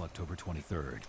until October 23rd.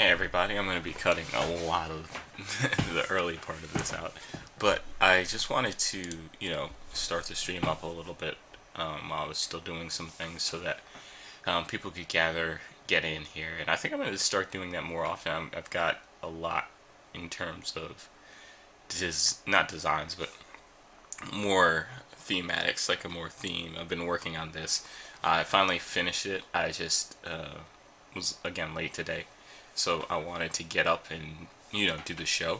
Hey everybody, I'm going to be cutting a lot of the early part of this out, but I just wanted to, start the stream up a little bit while I was still doing some things so that people could get in here, and I think I'm going to start doing that more often. I've got a lot in terms of not designs, but more thematics, like a more theme. I've been working on this. I finally finished it. I just was again late today, so I wanted to get up and do the show.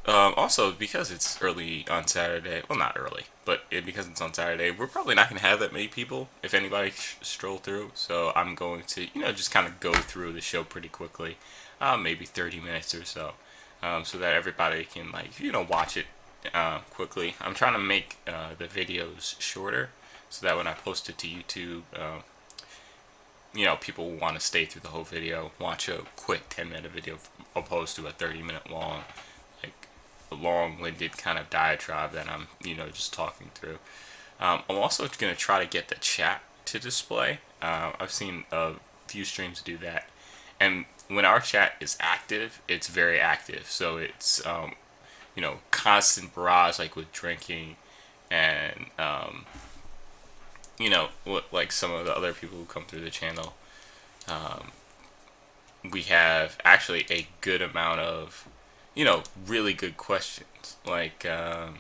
Also, because it's early on Saturday, well, not early, but because it's on Saturday, we're probably not going to have that many people, if anybody, stroll through. So I'm going to, just kind of go through the show pretty quickly, maybe 30 minutes or so, so that everybody can, watch it quickly. I'm trying to make the videos shorter so that when I post it to YouTube, people want to stay through the whole video, watch a quick 10-minute video opposed to a 30-minute long, like a long-winded kind of diatribe that I'm, just talking through. I'm also going to try to get the chat to display. I've seen a few streams do that, and when our chat is active, it's very active. So it's, constant barrage, like with drinking and, what, like some of the other people who come through the channel. We have actually a good amount of, really good questions. Like, I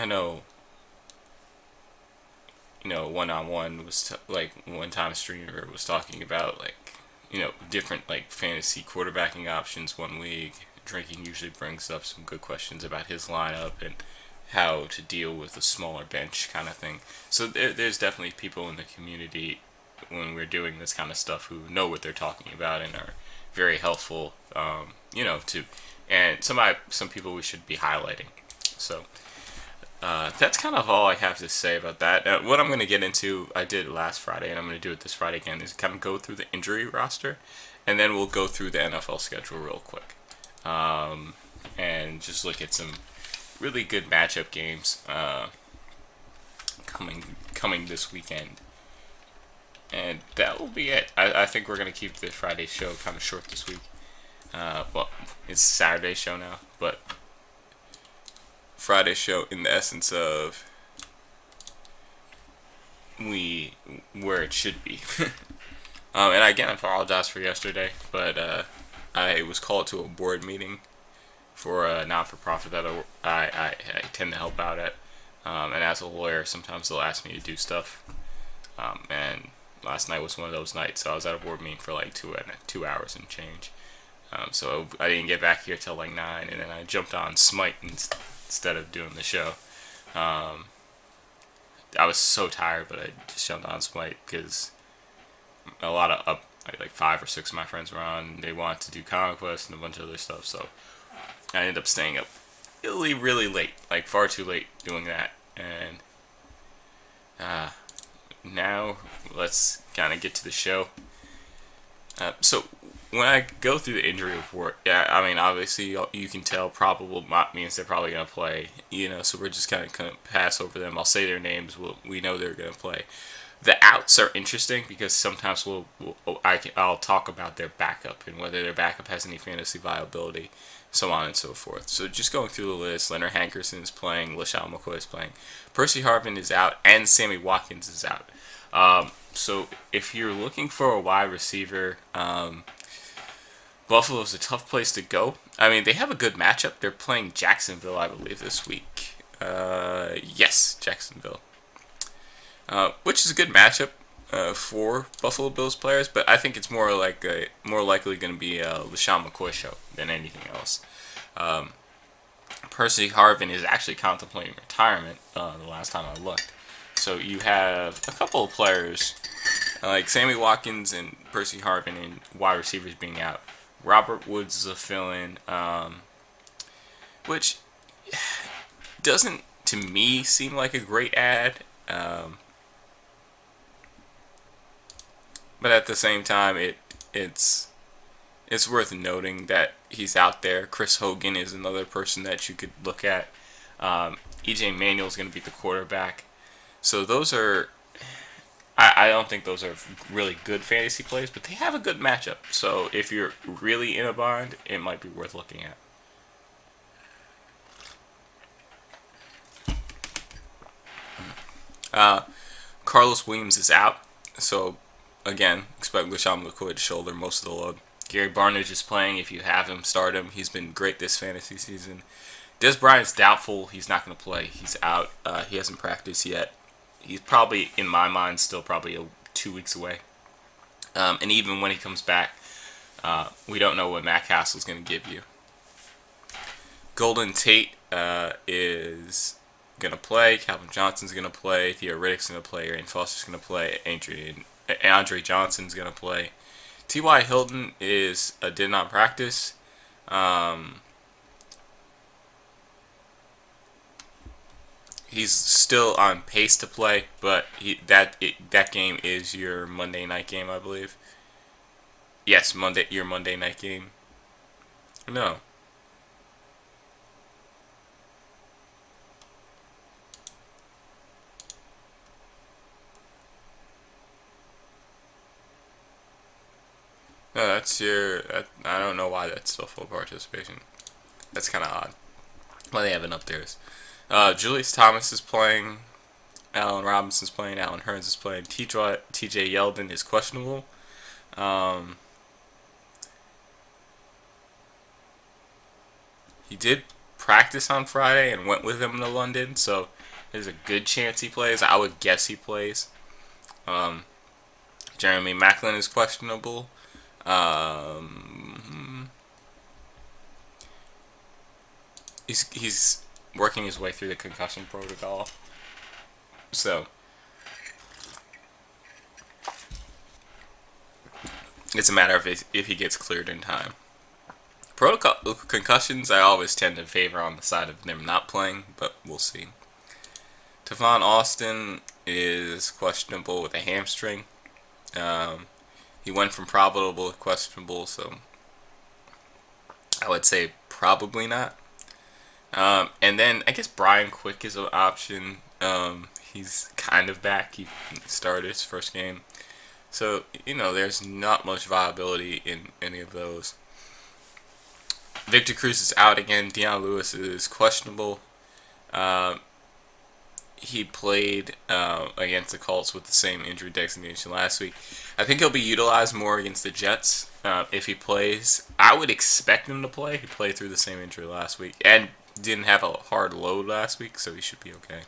know, one on one was like one time a streamer was talking about like, different like fantasy quarterbacking options one week. Drinking usually brings up some good questions about his lineup and how to deal with a smaller bench kind of thing. So there's definitely people in the community when we're doing this kind of stuff who know what they're talking about and are very helpful, to, and some people we should be highlighting. So that's kind of all I have to say about that. What I'm going to get into, I did last Friday, and I'm going to do it this Friday again, is kind of go through the injury roster, and then we'll go through the NFL schedule real quick, and just look at some really good matchup games coming this weekend. And that will be it. I think we're going to keep the Friday show kind of short this week. Well, it's Saturday show now, but Friday show in the essence of where it should be. And again, I apologize for yesterday, but I was called to a board meeting for a not-for-profit that I tend to help out at. And as a lawyer, sometimes they'll ask me to do stuff. And last night was one of those nights, so I was at a board meeting for like 2 hours and change. So I didn't get back here till like 9, and then I jumped on Smite instead of doing the show. I was so tired, but I just jumped on Smite because a lot of like 5 or 6 of my friends were on. They wanted to do Conquest and a bunch of other stuff, so I ended up staying up really, really late, like far too late doing that. And now let's kind of get to the show. So when I go through the injury report, yeah, I mean, obviously you can tell probable means they're probably going to play, so we're just kind of going to pass over them. I'll say their names. We know they're going to play. The outs are interesting because sometimes I'll talk about their backup and whether their backup has any fantasy viability, so on and so forth. So just going through the list, Leonard Hankerson is playing, LaShawn McCoy is playing, Percy Harvin is out, and Sammy Watkins is out. So if you're looking for a wide receiver, Buffalo's a tough place to go. I mean, they have a good matchup. They're playing Jacksonville, I believe, this week. Yes, Jacksonville. Which is a good matchup for Buffalo Bills players, but I think it's more likely going to be a LaShawn McCoy show than anything else. Percy Harvin is actually contemplating retirement the last time I looked. So you have a couple of players like Sammy Watkins and Percy Harvin and wide receivers being out. Robert Woods is a fill-in, which doesn't, to me, seem like a great ad. But at the same time, it's worth noting that he's out there. Chris Hogan is another person that you could look at. EJ Manuel is going to be the quarterback. So those are I don't think those are really good fantasy plays, but they have a good matchup. So if you're really in a bind, it might be worth looking at. Carlos Williams is out, so again, expect LaShawn McCoy to shoulder most of the load. Gary Barnidge is playing. If you have him, start him. He's been great this fantasy season. Des Bryant's doubtful. He's not going to play. He's out. He hasn't practiced yet. He's probably, in my mind, still probably 2 weeks away. And even when he comes back, we don't know what Matt Castle's going to give you. Golden Tate is going to play. Calvin Johnson's going to play. Theo Riddick's going to play. Arian Foster's going to play. Andre Johnson's going to play. T.Y. Hilton did not practice. He's still on pace to play, but that game is your Monday night game, I believe. Yes, your Monday night game. No. No, that's your. I don't know why that's still full participation. That's kind of odd. Why they have it up there. Julius Thomas is playing. Allen Robinson's playing. Allen Hurns is playing. T.J. Yeldon is questionable. He did practice on Friday and went with him to London, so there's a good chance he plays. I would guess he plays. Jeremy Maclin is questionable. He's working his way through the concussion protocol, so it's a matter of if he gets cleared in time. Protocol concussions, I always tend to favor on the side of them not playing, but we'll see. Tavon Austin is questionable with a hamstring. He went from probable to questionable, so I would say probably not. And then I guess Brian Quick is an option. He's kind of back. He started his first game. So, there's not much viability in any of those. Victor Cruz is out again. Deion Lewis is questionable. He played against the Colts with the same injury designation last week. I think he'll be utilized more against the Jets if he plays. I would expect him to play. He played through the same injury last week and didn't have a hard load last week, so he should be okay.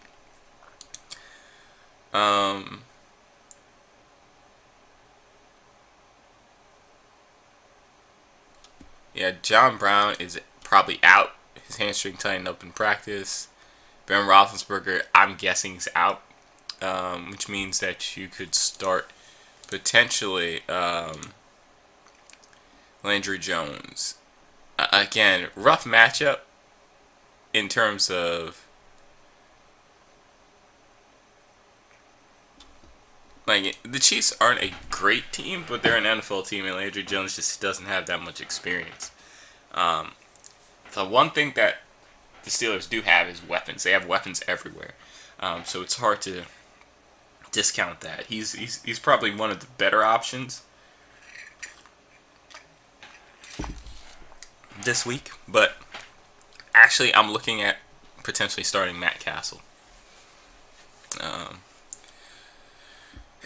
Yeah, John Brown is probably out. His hamstring tightened up in practice. Ben Roethlisberger, I'm guessing, is out, which means that you could start potentially Landry Jones. Again, rough matchup in terms of the Chiefs aren't a great team, but they're an NFL team, and Landry Jones just doesn't have that much experience. The one thing that the Steelers do have is weapons. They have weapons everywhere, so it's hard to discount that. He's probably one of the better options this week, but actually I'm looking at potentially starting Matt Castle.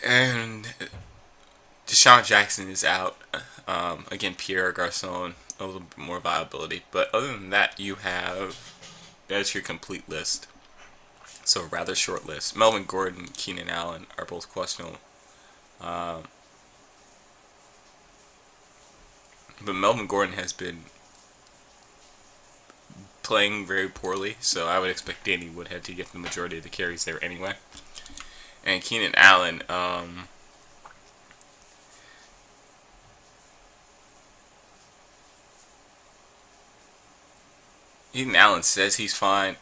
And Deshaun Jackson is out. Again, Pierre Garcon, a little bit more viability. But other than that, that's your complete list. So a rather short list. Melvin Gordon, Keenan Allen are both questionable. But Melvin Gordon has been playing very poorly, so I would expect Danny Woodhead to get the majority of the carries there anyway. And Keenan Allen, Keenan Allen says he's fine,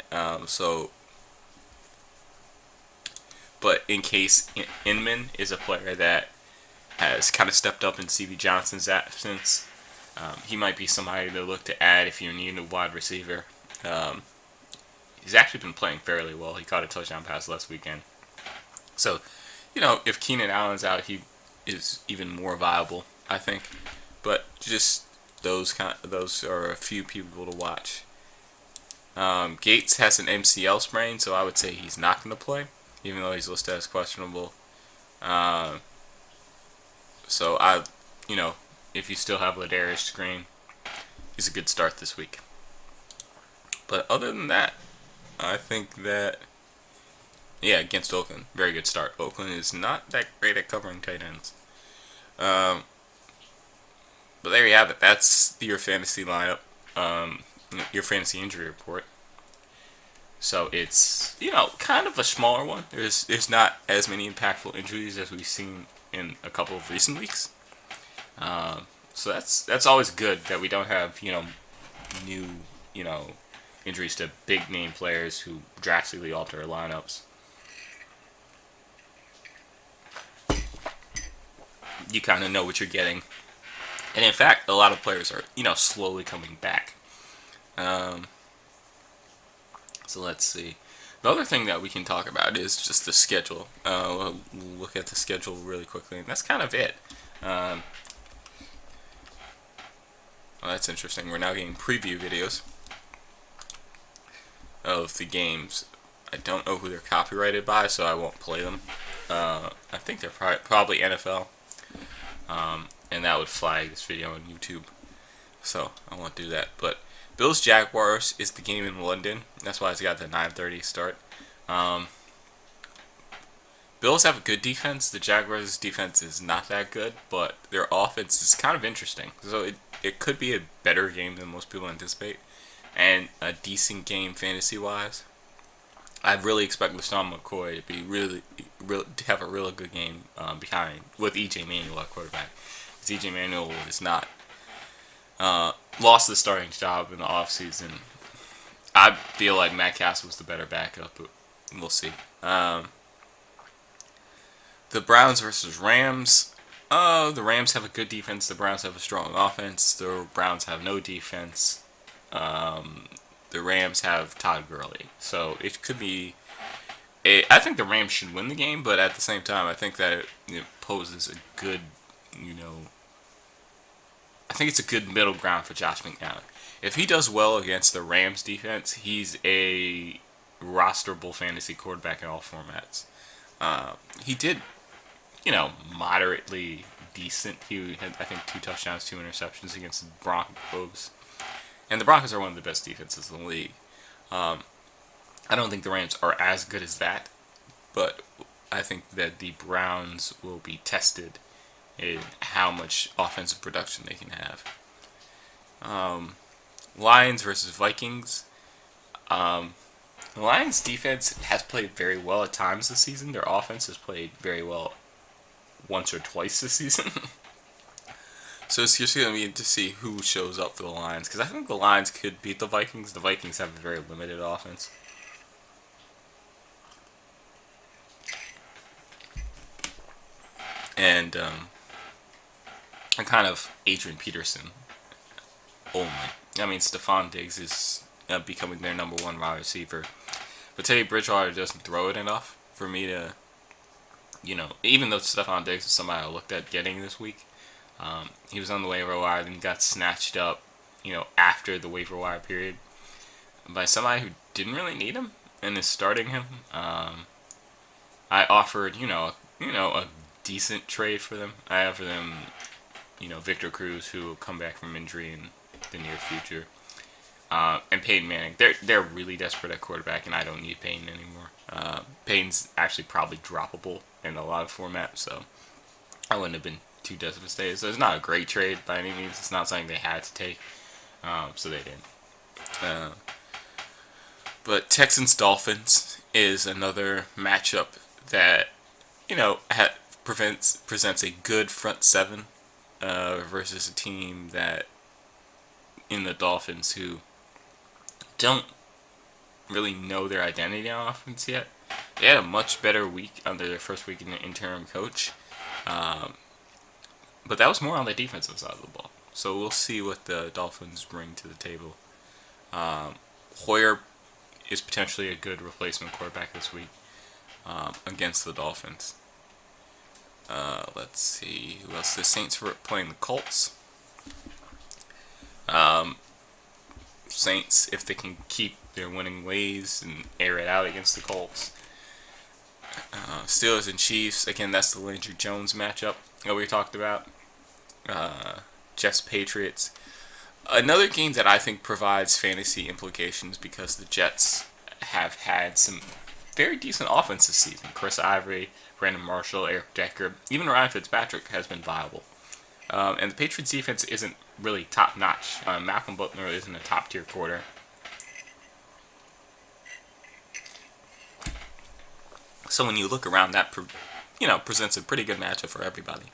but in case Inman is a player that has kind of stepped up in C.V. Johnson's absence, he might be somebody to look to add if you need a wide receiver. He's actually been playing fairly well. He caught a touchdown pass last weekend. So if Keenan Allen's out, he is even more viable, I think. But just those are a few people to watch. Gates has an MCL sprain, so I would say he's not going to play, even though he's listed as questionable. Uh, so you know, if you still have Ladarius Green, he's a good start this week. But other than that, I think that against Oakland, very good start. Oakland is not that great at covering tight ends. Um, but there you have it. That's your fantasy lineup, your fantasy injury report. So it's kind of a smaller one. There's not as many impactful injuries as we've seen in a couple of recent weeks. So that's always good that we don't have new injuries to big name players who drastically alter our lineups. You kind of know what you're getting, and in fact, a lot of players are slowly coming back. Um, so let's see. The other thing that we can talk about is just the schedule. We'll look at the schedule really quickly, and that's kind of it. Um, well, that's interesting. We're now getting preview videos of the games. I don't know who they're copyrighted by, so I won't play them. I think they're probably NFL, and that would flag this video on YouTube, so I won't do that. But Bills Jaguars is the game in London. That's why it's got the 9:30 start. Bills have a good defense. The Jaguars' defense is not that good, but their offense is kind of interesting. So it could be a better game than most people anticipate, and a decent game fantasy-wise. I really expect LaShawn McCoy to be really to have a really good game behind with EJ Manuel at quarterback. Because EJ Manuel is not lost the starting job in the offseason. I feel like Matt Cass was the better backup, but we'll see. The Browns versus Rams. The Rams have a good defense. The Browns have a strong offense. The Browns have no defense. The Rams have Todd Gurley. So it could be... I think the Rams should win the game, but at the same time, I think that it poses a good, I think it's a good middle ground for Josh McCown. If he does well against the Rams defense, he's a rosterable fantasy quarterback in all formats. He did, moderately decent. He had, I think, 2 touchdowns, 2 interceptions against the Broncos. And the Broncos are one of the best defenses in the league. I don't think the Rams are as good as that, but I think that the Browns will be tested in how much offensive production they can have. Lions versus Vikings. The Lions defense has played very well at times this season. Their offense has played very well once or twice this season. So it's just going to be to see who shows up for the Lions, because I think the Lions could beat the Vikings. The Vikings have a very limited offense. And kind of Adrian Peterson only. I mean, Stephon Diggs is becoming their number 1 wide receiver. But Teddy Bridgewater doesn't throw it enough for me to, even though Stephon Diggs is somebody I looked at getting this week. He was on the waiver wire, then got snatched up, after the waiver wire period by somebody who didn't really need him and is starting him. I offered, a decent trade for them. I offered them, Victor Cruz, who will come back from injury in the near future, and Peyton Manning. They're really desperate at quarterback, and I don't need Peyton anymore. Peyton's actually probably droppable in a lot of formats, so I wouldn't have been too desperate to stay. So it's not a great trade by any means. It's not something they had to take, so they didn't. But Texans-Dolphins is another matchup that, presents a good front seven versus a team that, in the Dolphins, who don't really know their identity on offense yet. They had a much better week under their first week in the interim coach. But that was more on the defensive side of the ball. So we'll see what the Dolphins bring to the table. Hoyer is potentially a good replacement quarterback this week against the Dolphins. Let's see who else. The Saints were playing the Colts. Um, Saints, if they can keep their winning ways and air it out against the Colts. Steelers and Chiefs. Again, that's the Landry Jones matchup that we talked about. Jets Patriots. Another game that I think provides fantasy implications because the Jets have had some very decent offense this season. Chris Ivory, Brandon Marshall, Eric Decker, even Ryan Fitzpatrick has been viable. And the Patriots defense isn't really top notch. Malcolm Butler isn't a top tier quarter. So when you look around, that presents a pretty good matchup for everybody.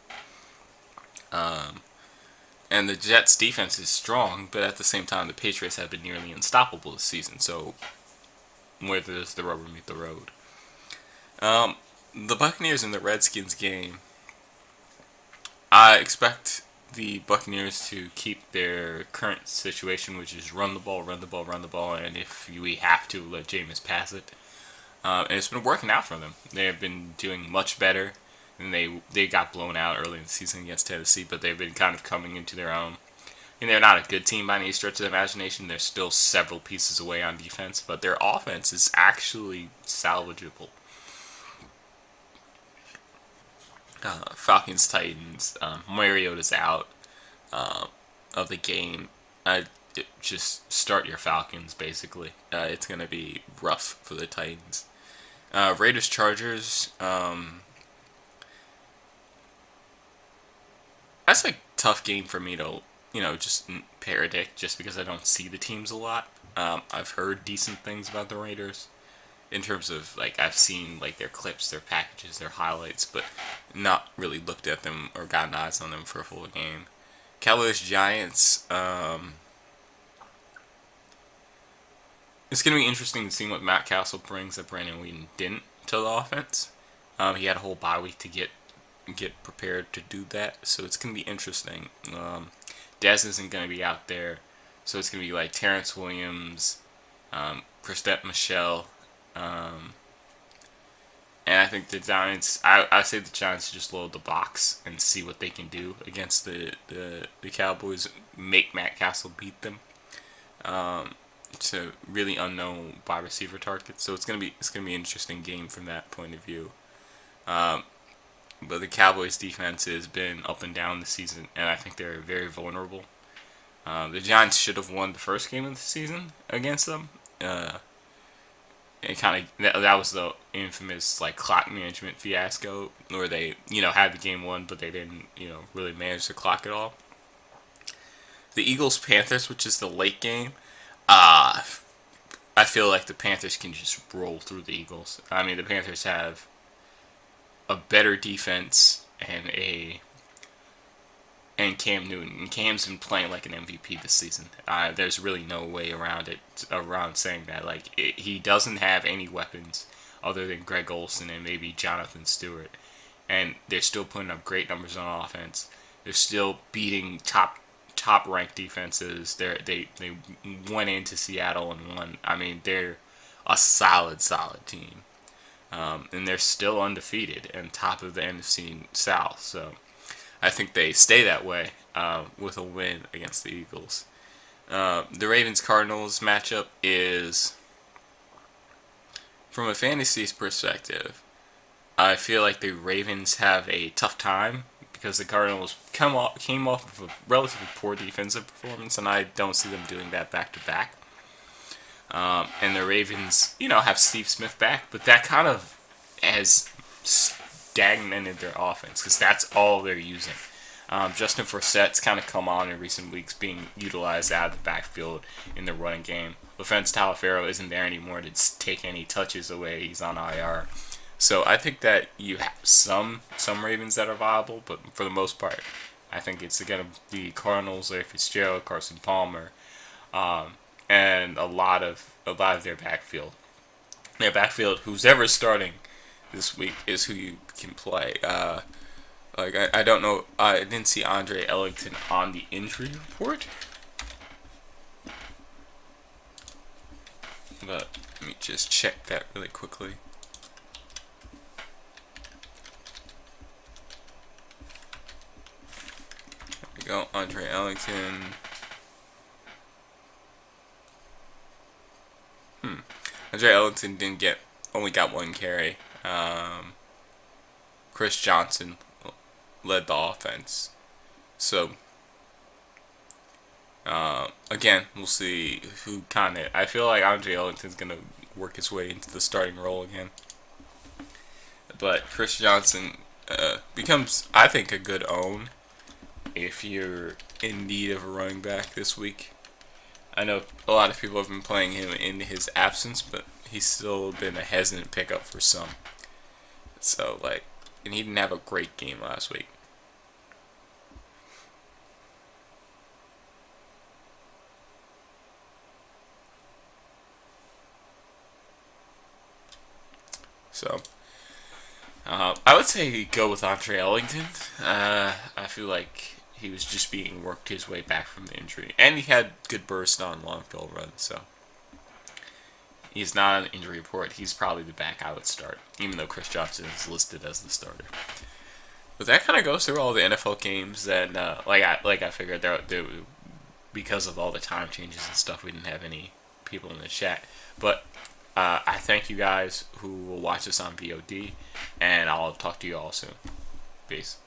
And the Jets defense is strong, but at the same time, the Patriots have been nearly unstoppable this season. So where does the rubber meet the road? The Buccaneers and the Redskins game. I expect the Buccaneers to keep their current situation, which is run the ball, run the ball, run the ball, and if we have to, let Jameis pass it. And it's been working out for them. They have been doing much better. And they got blown out early in the season against Tennessee, but they've been kind of coming into their own. And they're not a good team by any stretch of the imagination. They're still several pieces away on defense, but their offense is actually salvageable. Falcons, Titans. Mariota's out of the game. Just start your Falcons, basically. It's going to be rough for the Titans. Raiders, Chargers. That's a tough game for me to, just predict just because I don't see the teams a lot. I've heard decent things about the Raiders in terms of, I've seen, their clips, their packages, their highlights, but not really looked at them or gotten eyes on them for a full game. Cowboys, Giants. It's going to be interesting to see what Matt Castle brings that Brandon Whedon didn't to the offense. He had a whole bye week to get prepared to do that, so it's going to be interesting. Dez isn't going to be out there, so it's going to be Terrence Williams, Christette Michelle, and I think the Giants. I say the Giants just load the box and see what they can do against the Cowboys. Make Matt Castle beat them. It's a really unknown wide receiver target, so it's gonna be an interesting game from that point of view. But the Cowboys' defense has been up and down this season, and I think they're very vulnerable. The Giants should have won the first game of the season against them. It kind of that was the infamous clock management fiasco, where they had the game won, but they didn't really manage to clock it all. The Eagles Panthers, which is the late game, I feel like the Panthers can just roll through the Eagles. I mean, the Panthers have a better defense and Cam Newton. And Cam's been playing like an MVP this season. There's really no way around saying that. He doesn't have any weapons other than Greg Olsen and maybe Jonathan Stewart, and they're still putting up great numbers on offense. They're still beating top ranked defenses. They went into Seattle and won. I mean, they're a solid team. And they're still undefeated and top of the NFC South. So I think they stay that way with a win against the Eagles. The Ravens-Cardinals matchup is, from a fantasy perspective, I feel like the Ravens have a tough time because the Cardinals came off of a relatively poor defensive performance, and I don't see them doing that back-to-back. And the Ravens, have Steve Smith back, but that kind of has stagnated their offense because that's all they're using. Justin Forssett's kind of come on in recent weeks, being utilized out of the backfield in the running game. LaFrance Taliaferro isn't there anymore to take any touches away. He's on IR. So I think that you have some Ravens that are viable, but for the most part, I think it's going to be Cardinals, Larry Fitzgerald, Carson Palmer, and a lot of their backfield. Their backfield, who's ever starting this week, is who you can play. I don't know. I didn't see Andre Ellington on the injury report, but let me just check that really quickly. Go Andre Ellington. Andre Ellington only got one carry. Chris Johnson led the offense. So again, we'll see who kind of. I feel like Andre Ellington's gonna work his way into the starting role again. But Chris Johnson becomes, I think, a good own if you're in need of a running back this week. I know a lot of people have been playing him in his absence, but he's still been a hesitant pickup for some. So, and he didn't have a great game last week. So, I would say go with Andre Ellington. I feel like he was just being worked his way back from the injury, and he had good burst on long field runs. So he's not on the injury report. He's probably the back I would start, even though Chris Johnson is listed as the starter. But that kind of goes through all the NFL games that, I figured because of all the time changes and stuff, we didn't have any people in the chat. But I thank you guys who will watch this on VOD, and I'll talk to you all soon. Peace.